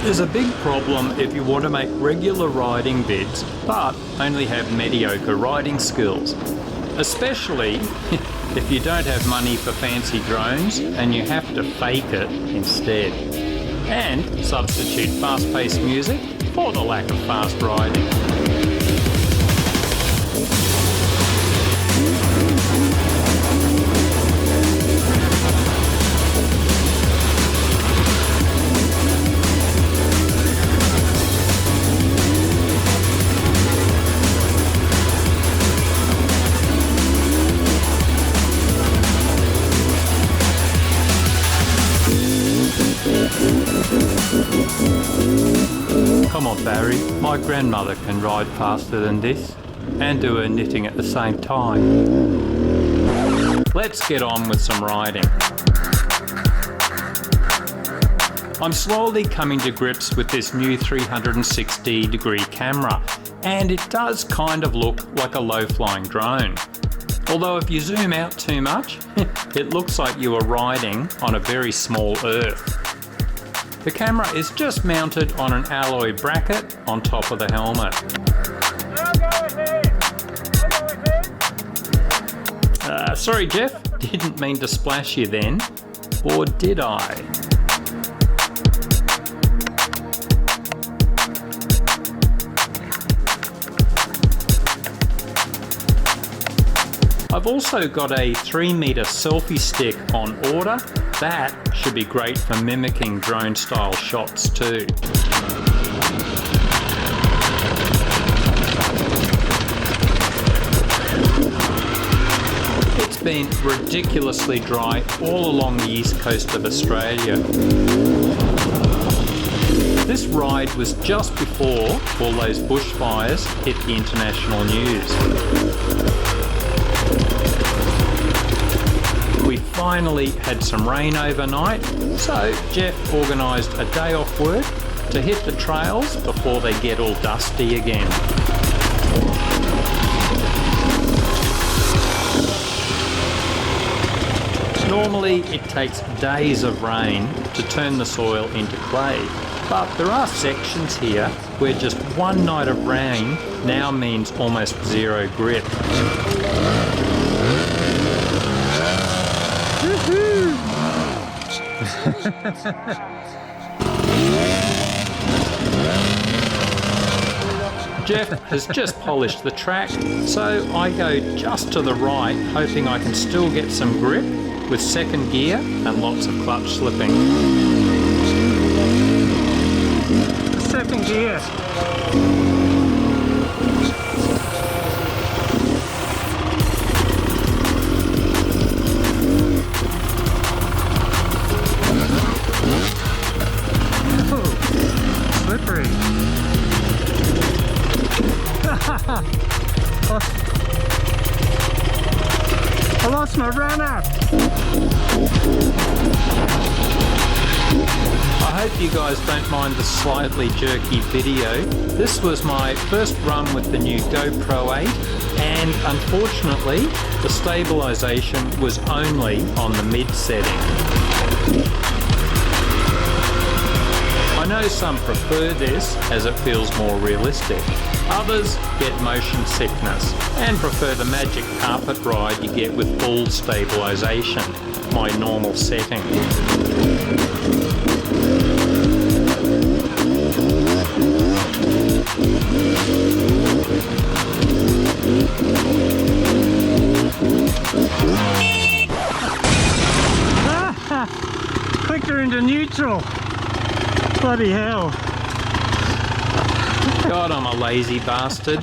There's a big problem if you want to make regular riding vids but only have mediocre riding skills. Especially if you don't have money for fancy drones and you have to fake it instead. And substitute fast-paced music for the lack of fast riding. Come on Barry, my grandmother can ride faster than this and do her knitting at the same time. Let's get on with some riding. I'm slowly coming to grips with this new 360-degree camera, and it does kind of look like a low-flying drone. Although if you zoom out too much, it looks like you are riding on a very small Earth. The camera is just mounted on an alloy bracket on top of the helmet. Sorry Jeff, didn't mean to splash you then, or did I? I've also got a 3-meter selfie stick on order. That should be great for mimicking drone style shots too. It's been ridiculously dry all along the east coast of Australia. This ride was just before all those bushfires hit the international news. We finally had some rain overnight, so Jeff organised a day off work to hit the trails before they get all dusty again. Normally it takes days of rain to turn the soil into clay, but there are sections here where just one night of rain now means almost zero grip. Jeff has just polished the track, so I go just to the right, hoping I can still get some grip with second gear and lots of clutch slipping. Second gear. Slippery. I lost my runner. I hope you guys don't mind the slightly jerky video. This was my first run with the new GoPro 8, and unfortunately the stabilisation was only on the mid setting. I know some prefer this as it feels more realistic. Others get motion sickness and prefer the magic carpet ride you get with full stabilisation, my normal setting. Clicked her into neutral. Bloody hell. God, I'm a lazy bastard.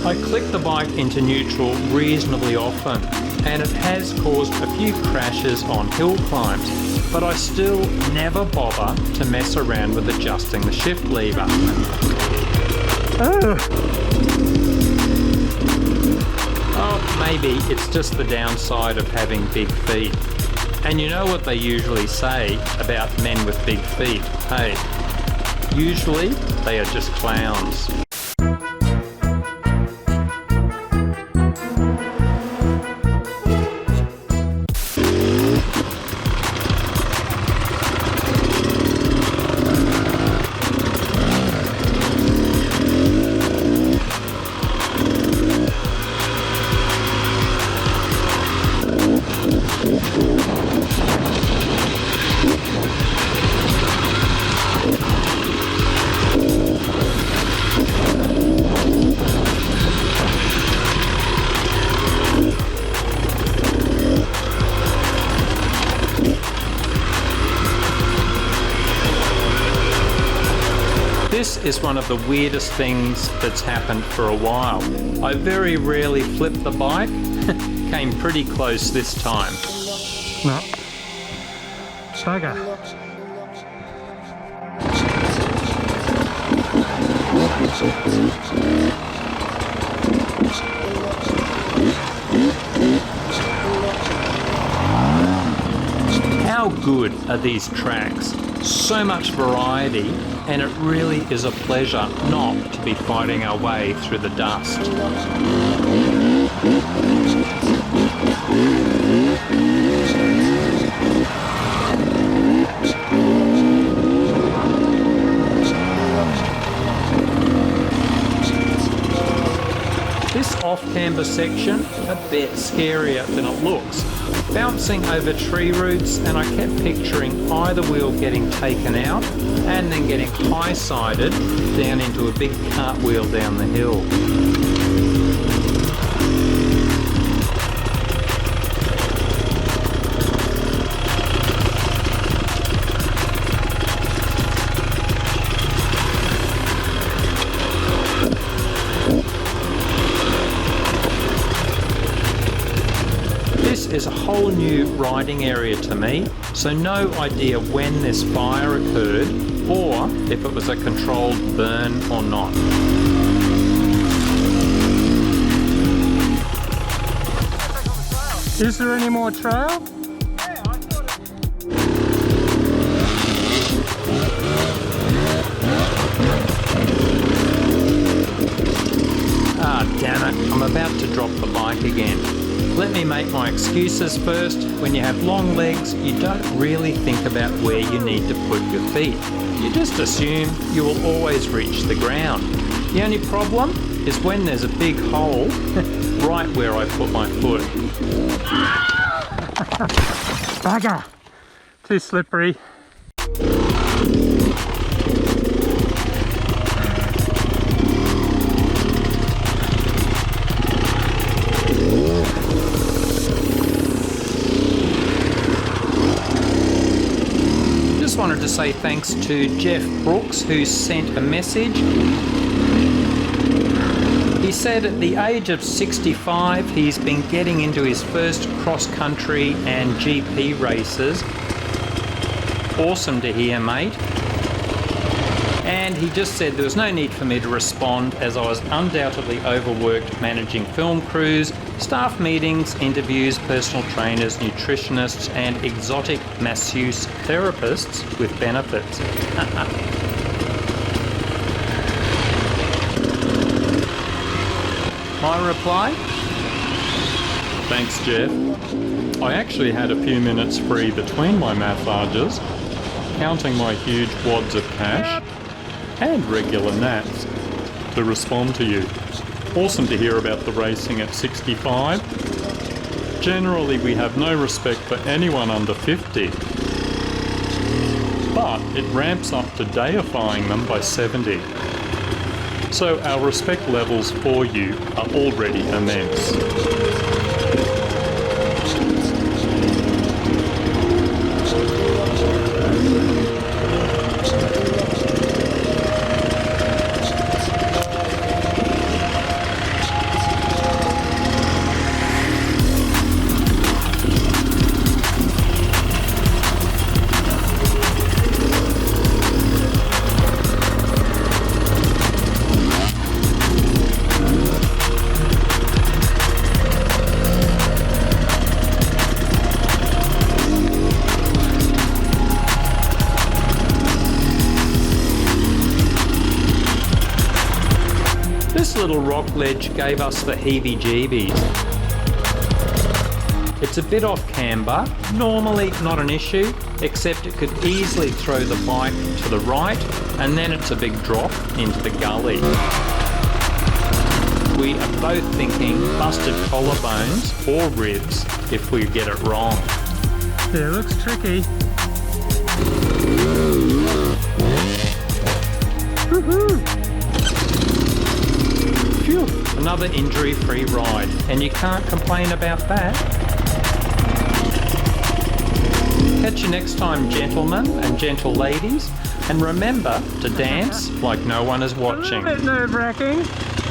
I click the bike into neutral reasonably often, and it has caused a few crashes on hill climbs, but I still never bother to mess around with adjusting the shift lever. Oh, maybe it's just the downside of having big feet. And you know what they usually say about men with big feet, hey? Usually, they are just clowns. is one of the weirdest things that's happened for a while. I very rarely flip the bike. Came pretty close this time. No. Bugger. How good are these tracks? So much variety, and it really is a pleasure not to be fighting our way through the dust. This off-camber section, a bit scarier than it looks. Bouncing over tree roots, and I kept picturing either wheel getting taken out and then getting high-sided down into a big cartwheel down the hill. This is a whole new riding area to me, so no idea when this fire occurred or if it was a controlled burn or not. Is there any more trail? Ah, damn it, I'm about to drop the bike again. Let me make my excuses first. When you have long legs, you don't really think about where you need to put your feet. You just assume you will always reach the ground. The only problem is when there's a big hole right where I put my foot. Bugger! Too slippery. Just wanted to say thanks to Jeff Brooks, who sent a message. He said at the age of 65 he's been getting into his first cross-country and GP races. Awesome to hear, mate. And he just said there was no need for me to respond, as I was undoubtedly overworked managing film crews, staff meetings, interviews, personal trainers, nutritionists and exotic masseuse therapists with benefits. My reply? Thanks, Jeff. I actually had a few minutes free between my massages, counting my huge wads of cash and regular nats, to respond to you. Awesome to hear about the racing at 65. Generally, we have no respect for anyone under 50. But it ramps up to deifying them by 70. So our respect levels for you are already immense. This little rock ledge gave us the heebie-jeebies. It's a bit off camber, normally not an issue, except it could easily throw the bike to the right, and then it's a big drop into the gully. We are both thinking busted collarbones or ribs if we get it wrong. Yeah, it looks tricky. Woohoo! Phew, another injury-free ride, and you can't complain about that. Catch you next time, gentlemen and gentle ladies, and remember to dance like no one is A watching. little bit nerve-wracking.